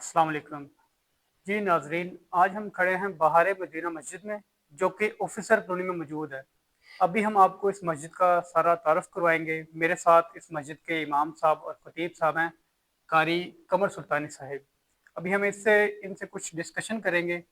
अस्सलाम वालेकुम। जी नाज़रीन, आज हम खड़े हैं बाहर मदीना मस्जिद में, जो कि ऑफिसर कॉलोनी में मौजूद है। अभी हम आपको इस मस्जिद का सारा तारुफ करवाएंगे। मेरे साथ इस मस्जिद के इमाम साहब और खतीब साहब हैं, कारी कमर सुल्तानी साहिब। अभी हम इनसे कुछ डिस्कशन करेंगे।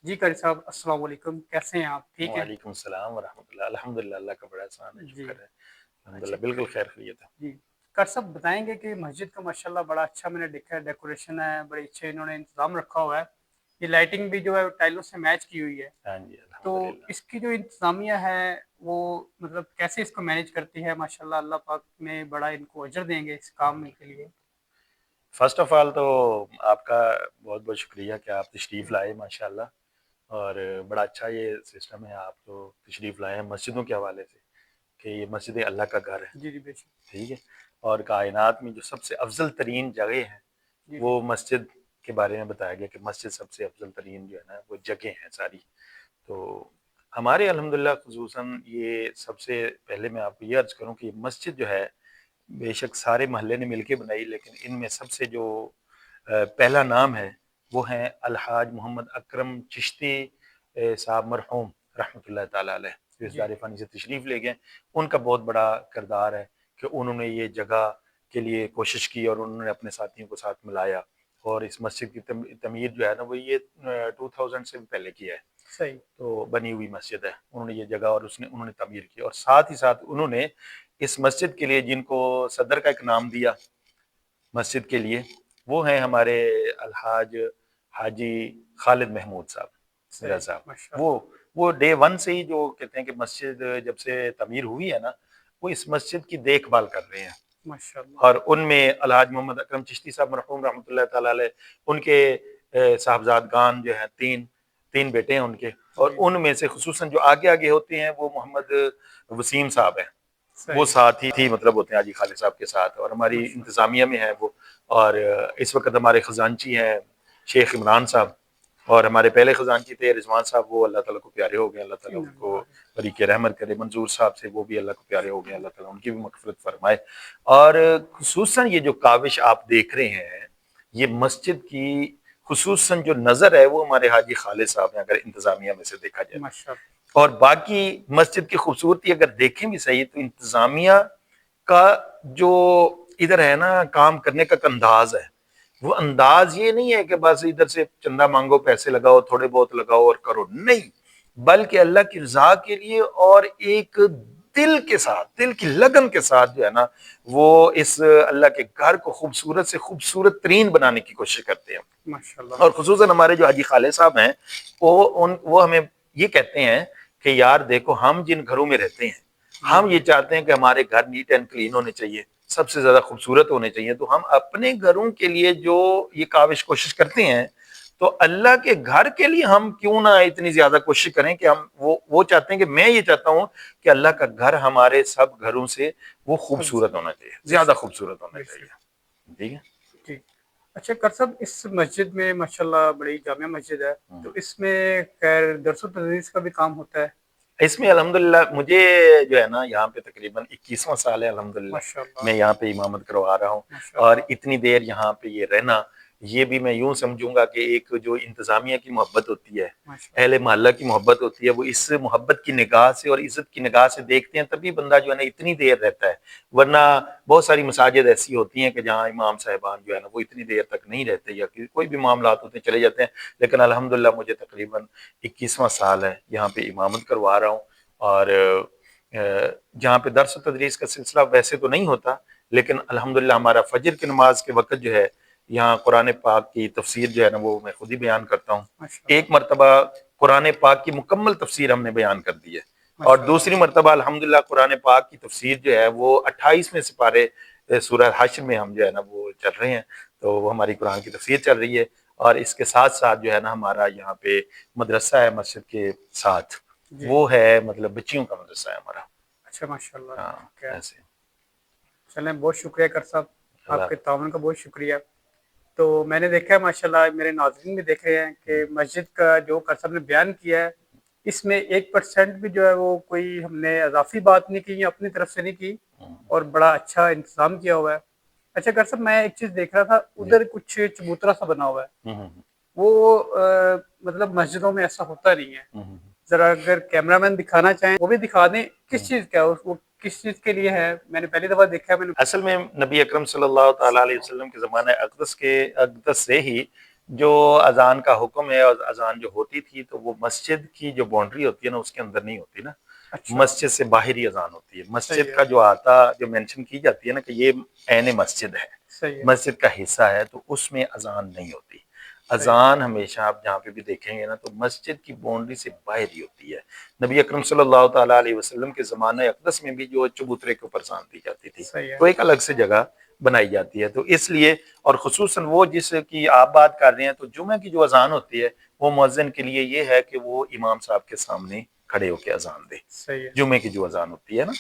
जी कारी साहब, अस्सलाम वालेकुम, कैसे हैं आप? ठीक हैं? वालेकुम सलाम व रहमतुल्लाह। अल्हम्दुलिल्लाह, अल्लाह का बड़ा एहसान है, जी। शुक्र है। अच्छा। अल्हम्दुलिल्लाह, बिल्कुल खैर खैरियत है। जी। कार साहब बताएंगे कि मस्जिद का माशाल्लाह बड़ा अच्छा मैंने देखा है, डेकोरेशन है, बड़े अच्छे इन्होंने इंतज़ाम रखा हुआ है। ये लाइटिंग भी जो है वो टाइलों से मैच की हुई है। हाँ जी, तो अल्हम्दुलिल्लाह। इसकी जो इंतज़ामिया है वो मतलब कैसे इसको मैनेज करती है? माशाल्लाह अल्लाह पाक ने बड़ा इनको अजर देंगे इस काम में के लिए। फ़र्स्ट ऑफ़ ऑल तो आपका बहुत-बहुत शुक्रिया कि आप तशरीफ़ लाए माशाअल्लाह। और बड़ा अच्छा ये सिस्टम है, आप जो तशरीफ़ लाए हैं मस्जिदों के हवाले से, कि ये मस्जिद अल्लाह का घर है, जी, जी, बेशक। ठीक है? और कायनात में जो सबसे अफ़ज़ल तरीन जगह है, जी, जी। वो मस्जिद के बारे में बताया गया कि मस्जिद सबसे अफ़ज़ल तरीन जो है ना, वो जगह हैं सारी। तो हमारे अल्हम्दुलिल्लाह ख़ुसूसन ये सबसे पहले मैं आपको ये अर्ज़ करूँ कि मस्जिद जो है, बेशक सारे मोहल्ले ने मिलके बनाई, लेकिन इनमें सबसे जो पहला नाम है, वो है अलहाज मोहम्मद अकरम चिश्ती साहब मरहूम रहमतुल्लाह ताला अलैह, जो इस जी। दार फ़ानी से तशरीफ़ ले गए। उनका बहुत बड़ा किरदार है कि उन्होंने ये जगह के लिए कोशिश की और उन्होंने अपने साथियों को साथ मिलाया, और इस मस्जिद की तमीर जो है ना, वो ये 2000 से भी पहले की है। सही। तो बनी हुई मस्जिद है। उन्होंने ये जगह और उन्होंने तमीर की, और साथ ही साथ उन्होंने इस मस्जिद के लिए जिनको सदर का एक नाम दिया मस्जिद के लिए, वो हैं हमारे अलहाज हाजी खालिद महमूद साहब, मिराज़ सही। साहब। वो माशाल्लाह। वो डे वन से ही जो कहते हैं कि मस्जिद जब से तमीर हुई है ना, वो इस मस्जिद की देखभाल कर रहे हैं। माशाल्लाह। और उनमें अलहाज मोहम्मद अकरम चिश्ती साहब मरहूम रहमतुल्लाह ताला अलैह, उनके साहबजादगान जो हैं, तीन बेटे हैं उनके, और जी, जी। उनमें से खुसूसन जो आगे आगे होते हैं वो मोहम्मद वसीम साहब हैं। वो सही। साथ ही मतलब होते हैं हाजी खालिद साहब के साथ, और हमारी माशाल्लाह। इंतज़ामिया में है वो। और इस वक्त हमारे खजांची हैं शेख इमरान साहब, और हमारे पहले खजांची थे रिजवान साहब, वो अल्लाह ताला को प्यारे हो गए, अल्लाह ताला इन्ना उनको लिल्लाहि। बरीक रहमत करे। मंजूर साहब से वो भी अल्लाह को प्यारे हो गए, अल्लाह ताला उनकी भी मग़फ़िरत फरमाए। और खुसूसन ये जो काविश आप देख रहे हैं, ये मस्जिद की खुसूसन जो नज़र है, वो हमारे हाजी खालिद साहब हैं, अगर इंतज़ामिया में से देखा जाए तो। माशाल्लाह। और बाकी मस्जिद की खूबसूरती अगर देखें भी सही, तो इंतज़ामिया का जो इधर है ना काम करने का अंदाज है, वो अंदाज ये नहीं है कि बस इधर से चंदा मांगो, पैसे लगाओ, थोड़े बहुत लगाओ और करो, नहीं, बल्कि अल्लाह की रजा के लिए और एक दिल के साथ, दिल की लगन के साथ जो है ना, वो इस अल्लाह के घर को खूबसूरत से खूबसूरत तरीन बनाने की कोशिश करते हैं। माशाल्लाह। और माशाल्लाह। खुसूसन हमारे जो हाजी खालिद साहब हैं, वो हमें ये कहते हैं कि यार देखो, हम जिन घरों में रहते हैं, जी, हम ये जी। चाहते हैं कि हमारे घर नीट एंड क्लीन होने चाहिए, सबसे ज्यादा खूबसूरत होने चाहिए। तो हम अपने घरों के लिए जो ये काविश कोशिश करते हैं, तो अल्लाह के घर के लिए हम क्यों ना इतनी ज्यादा कोशिश करें कि हम वो चाहते हैं कि मैं ये चाहता हूं कि अल्लाह का घर हमारे सब घरों से वो खूबसूरत अफ़ज़ल। होना चाहिए, ज्यादा बेशक। खूबसूरत होना बेशक। चाहिए। ठीक है। जी। अच्छा कार साहब, इस मस्जिद में माशाल्लाह बड़ी जामिया मस्जिद है, तो इसमें खैर दरस-ओ-तदरीस का भी काम होता है? इसमें अल्हम्दुलिल्लाह मुझे जो है ना, यहाँ पे तकरीबन 21वां साल है अल्हम्दुलिल्लाह, माशाल्लाह। मैं यहाँ पे इमामत करवा रहा हूँ। और माशाल्लाह। इतनी देर यहाँ पे ये रहना, ये भी मैं यूँ समझूंगा कि एक जो इंतज़ामिया की मोहब्बत होती है, अहले माशाल्लाह। मोहल्ला की मोहब्बत होती है, वो इस मोहब्बत की निगाह से और इज़्ज़त की निगाह से देखते हैं, तभी बंदा जो है ना इतनी देर रहता है। वरना बहुत सारी मसाजिद ऐसी होती हैं कि जहाँ इमाम साहिबान जो है ना, वो इतनी देर तक नहीं रहते, या कोई भी मामलात होते हैं चले जाते हैं। लेकिन अल्हम्दुलिल्लाह मुझे तकरीबन 21वां साल है यहाँ पे इमामत करवा रहा हूँ। और जहाँ पे दर्स तदरीस का सिलसिला वैसे तो नहीं होता, लेकिन अल्हम्दुलिल्लाह हमारा फजर की नमाज के वक़्त जो है, यहाँ कुरान पाक की तफसीर जो है ना, वो मैं खुद ही बयान करता हूँ। माशाल्लाह। एक मरतबा कुरान पाक की मुकम्मल तफसीर हमने बयान कर दी है, और माशाल्लाह। दूसरी मरतबा अल्हम्दुलिल्लाह कुरान पाक की तफसीर जो है वो 28वें सिपारे सूरह हश्र में हम जो है ना वो चल रहे हैं। तो वो हमारी कुरान की तफसीर चल रही है, और इसके साथ साथ जो है ना, हमारा यहाँ पे मदरसा है मस्जिद के साथ, जी। वो है मतलब बच्चियों का मदरसा है हमारा। अच्छा माशाल्लाह, हाँ, ठीक है। ऐसे। चलें, बहुत शुक्रिया कार साहब, अल्लाह। आपके ताउन का बहुत शुक्रिया। तो मैंने देखा है माशाल्लाह, मेरे नाज़रीन भी देख रहे हैं कि मस्जिद का जो कार साहब ने बयान किया है, इसमें 1% भी जो है वो कोई हमने इज़ाफ़ी बात नहीं की या अपनी तरफ से नहीं की, और बड़ा अच्छा इंतज़ाम किया हुआ है। अच्छा गर साहब, मैं एक चीज देख रहा था, उधर कुछ चबूतरा सा बना हुआ है, हम्म, वो मतलब मस्जिदों में ऐसा होता नहीं है। हम्म। जरा अगर कैमरामैन दिखाना चाहें वो भी दिखा दें, किस हम्म। चीज का है वो किस चीज के लिए है? मैंने पहली दफा देखा है। मैंने असल में नबी अकरम सल्लल्लाहु ताला अलैहि वसल्लम के ज़माने अक़दस से ही जो अजान का हुक्म है, और अजान जो होती थी तो वो मस्जिद की जो बाउंड्री होती है ना उसके अंदर नहीं होती ना, अच्छा, मस्जिद से बाहर ही अजान होती है। सही मस्जिद है, का जो आता जो मेंशन की जाती है ना कि ये ऐन मस्जिद है, सही है, मस्जिद का हिस्सा है, तो उसमें अजान नहीं होती। सही है, अजान हमेशा आप जहाँ पे भी देखेंगे ना तो मस्जिद की बाउंड्री से बाहर ही होती है। नबी अकरम सल्लल्लाहु ताला अलैहि वसल्लम के ज़माने अक़दस में भी जो चबूतरे के ऊपर अजान दी जाती थी, सही है, तो एक अलग से जगह बनाई जाती है। तो इसलिए, और ख़ुसूसन वो जिसकी आप बात कर रहे हैं, तो जुमे की जो अजान होती है वो मुअज्जिन के लिए ये है कि वो इमाम साहब के सामने खड़े होकर अजान दे। सही है, जुमे की जो अजान होती है ना,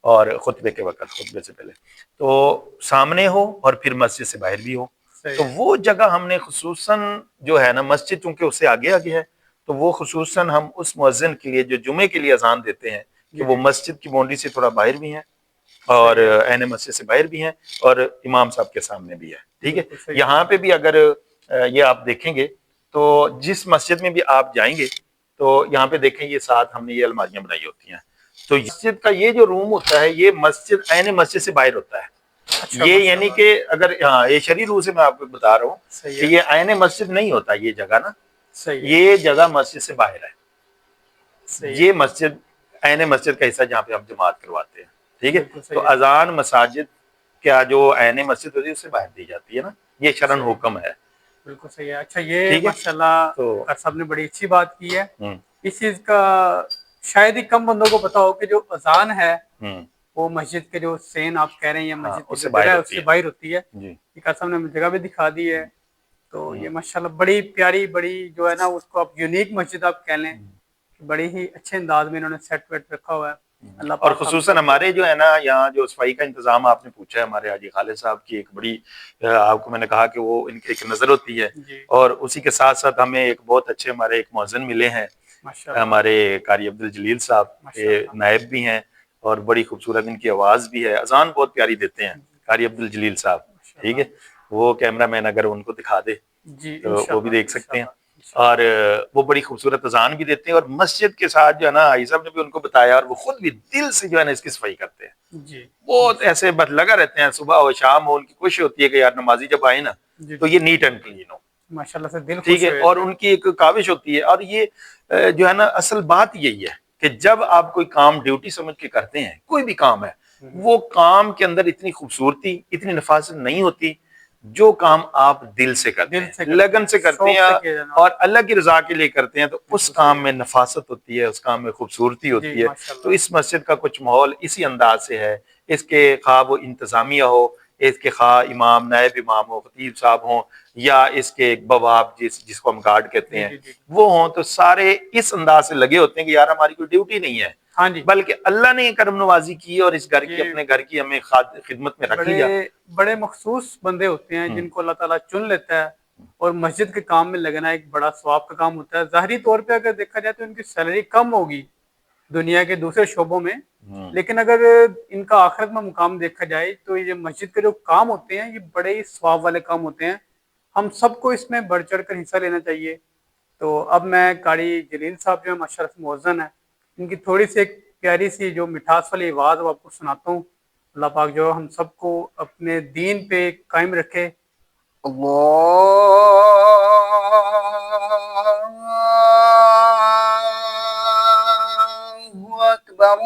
और खुतबे के वक्त, खुतबे से पहले, तो सामने हो और फिर मस्जिद से बाहर भी हो। सही तो है, वो जगह हमने खुसूसन जो है ना, मस्जिद चूंकि उससे आगे आगे है, तो वो खुसूसन हम उस मुअज्जिन के लिए जो जुमे के लिए अजान देते हैं कि जी वो जी, मस्जिद की बाउंड्री से थोड़ा बाहर भी हैं और सही है, ऐन मस्जिद से बाहर भी हैं और इमाम साहब के सामने भी है। ठीक है। बिल्कुल सही यहाँ पे फरमाया। भी अगर ये आप देखेंगे तो जिस मस्जिद में भी आप जाएंगे तो यहाँ पे देखें, ये साथ हमने ये अलमारियां बनाई होती हैं। तो मस्जिद का ये जो रूम होता है ये मस्जिद ऐन मस्जिद से बाहर होता है। अच्छा, ये यानी माशाल्लाह, कि अगर, हाँ, ये शरई रूह से मैं आपको बता रहा हूँ सही कि है, ये ऐन मस्जिद नहीं होता ये जगह ना, सही है, ये जगह मस्जिद से बाहर है। सही है, ये मस्जिद ऐन मस्जिद का हिस्सा जहाँ पे हम जमात करवाते हैं। ठीक है। बिल्कुल तो सही है, अजान मसाजिद क्या जो ऐन मस्जिद होती है उससे बाहर दी जाती है ना, ये शरन सही, हुक्म है। बिल्कुल सही है। अच्छा, ये ठीक है। माशाल्लाह तो गर साहब ने बड़ी अच्छी बात की है। हम्म, इस चीज का शायद ही कम बंदों को पता हो कि जो अजान है हम्म, वो मस्जिद के जो सेन आप कह रहे हैं या हाँ, मस्जिद की जो उससे जगह बाहर है होती उससे है। बाहर होती है। जी। ये गर साहब ने जगह भी दिखा दी है। तो हम्म, ये माशाल्लाह बड़ी प्यारी, बड़ी जो है ना, उसको आप यूनिक मस्जिद आप कह लें, हम्म। बड़ी ही अच्छे अंदाज में इन्होंने सेट वेट रखा हुआ है। अल्लाह और पाक हम खुसूसन सबको। हमारे जो है ना यहाँ जो सफाई का इंतजाम आपने पूछा है, हमारे हाजी खालिद साहब की एक बड़ी, आपको मैंने कहा कि वो इनकी एक नजर होती है। जी, और उसी के साथ साथ हमें एक बहुत अच्छे हमारे एक मौज़िन मिले हैं, माशाल्लाह, हमारे कारी अब्दुल जलील साहब, ये माशाल्लाह, नायब भी हैं और बड़ी खूबसूरत इनकी आवाज़ भी है, अजान बहुत प्यारी देते हैं कारी अब्दुल जलील साहब। ठीक माशाल्लाह। है। वो कैमरा मैन अगर उनको दिखा दे जी, तो वो भी इंशाल्लाह, देख सकते हैं। इंशाल्लाह, इंशाल्लाह। और वो बड़ी खूबसूरत अजान भी देते हैं और मस्जिद के साथ जो है ना, आई साहब ने भी उनको बताया और वो खुद भी दिल से जो है ना इसकी सफाई करते हैं। जी, बहुत माशाल्लाह। ऐसे बस लगा रहते हैं, सुबह हो शाम हो, उनकी कोशिश होती है कि यार नमाजी जब आए ना जी, तो जी, ये नीट एंड क्लीन हो। माशाल्लाह से दिल ठीक खुश है। हो और जाता है। उनकी एक काविश होती है, और ये जो है ना असल बात यही है कि जब आप कोई काम ड्यूटी समझ के करते हैं, कोई भी काम है, हम्म, वो काम के अंदर इतनी खूबसूरती, इतनी नफासत नहीं होती जो काम आप दिल से करते दिल हैं, से करते लगन हैं, से करते शौक हैं से किया जाने और वाला। अल्लाह की रजा के लिए करते हैं, तो उस बिल्कुल सही काम है। में नफासत होती है, उस काम में खूबसूरती जी, होती है। तो माशाल्लाह। इस मस्जिद का कुछ माहौल इसी अंदाज से है। इसके खा वो इंतजामिया हो, इसके खा इमाम नायब इमाम हो, खतीब साहब हो, या इसके एक बवाब जिसको हम गार्ड कहते जी, हैं जी, जी। वो हों, तो सारे इस अंदाज से लगे होते हैं कि यार हमारी कोई ड्यूटी नहीं है, हाँ जी, बल्कि अल्लाह ने करम नवाजी की और इस घर की, ये अपने घर की हमें खिदमत में रख लिया। बड़े बड़े मखसूस बंदे होते हैं हम्म, जिनको अल्लाह ताला चुन लेता है। और मस्जिद के काम में लगना एक बड़ा सवाब का काम होता है। ज़ाहिरी तौर पे अगर देखा जाए तो इनकी सैलरी कम होगी दुनिया के दूसरे शोबों में, हम्म, लेकिन अगर इनका आखिरत में मुकाम देखा जाए तो ये मस्जिद के जो काम होते हैं ये बड़े ही सवाब वाले काम होते हैं। हम सबको इसमें बढ़ चढ़ कर हिस्सा लेना चाहिए। तो अब मैं कारी जलील साहब जो है माशाल्लाह से मुअज़्ज़िन है, इनकी थोड़ी सी एक प्यारी सी जो मिठास वाली आवाज़ वो आपको सुनाता हूँ। अल्लाह पाक जो हम सबको अपने दीन पे कायम रखे। अल्लाहु अकबर,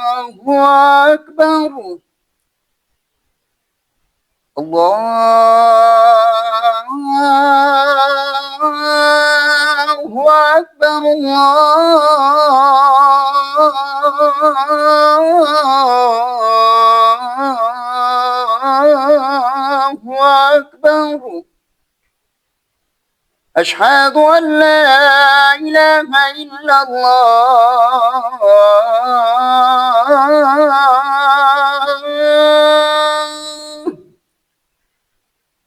अल्लाहु अकबर, अल्लाहु अकबर, अल्लाहु अकबर। अशहदु अल्ला इलाहा इल्लल्लाह।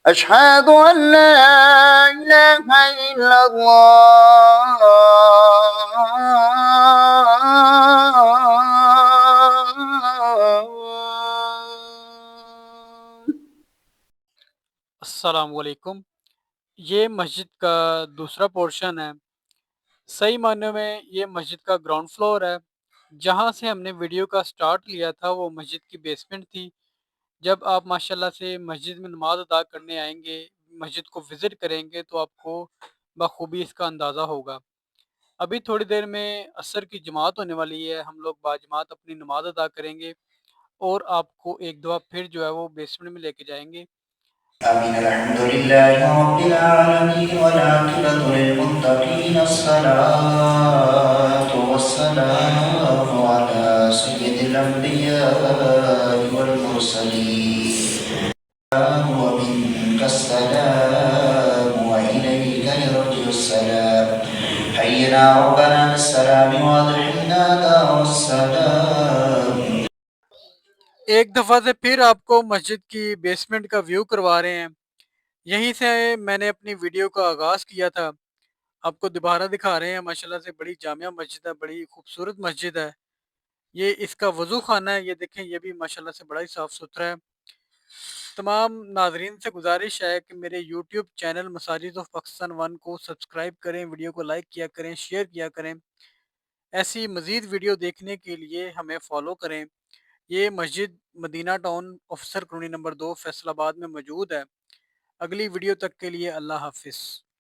अशहदु अल्ला इलाहा अस्सलाम वालेकुम। ये मस्जिद का दूसरा पोर्शन है। सही मायनों में ये मस्जिद का ग्राउंड फ्लोर है। जहाँ से हमने वीडियो का स्टार्ट लिया था वो मस्जिद की बेसमेंट थी। जब आप माशाल्लाह से मस्जिद में नमाज अदा करने आएँगे, मस्जिद को विज़िट करेंगे तो आपको बखूबी इसका अंदाज़ा होगा। अभी थोड़ी देर में असर की जमात होने वाली है, हम लोग बाजमात अपनी नमाज अदा करेंगे और आपको एक दफ़ा फिर जो है वो बेसमेंट में लेके जाएँगे। آمين الحمد لله رب العالمين والعاقبة للمتقين الصلاة والسلام على سيد الأنبياء والمرسلين ومنك السلام وإليك يرجع السلام حينا ربنا بالسلام وأدخلنا دار السلام. एक दफ़ा से फिर आपको मस्जिद की बेसमेंट का व्यू करवा रहे हैं। यहीं से मैंने अपनी वीडियो का आगाज़ किया था। आपको दोबारा दिखा रहे हैं, माशाल्लाह से बड़ी जामिया मस्जिद है, बड़ी खूबसूरत मस्जिद है। ये इसका वज़ू ख़ाना है, ये देखें ये भी माशाल्लाह से बड़ा ही साफ़-सुथरा है। तमाम नाज़रीन से गुज़ारिश है कि मेरे YouTube channel Masajid of Pakistan 1 को सब्सक्राइब करें, वीडियो को लाइक किया करें, शेयर किया करें। ऐसी मज़ीद वीडियो देखने के लिए हमें फ़ॉलो करें। ये मस्जिद Madina town officer colony number 2 Faisalabad में मौजूद है। अगली वीडियो तक के लिए अल्लाह हाफ़िज़।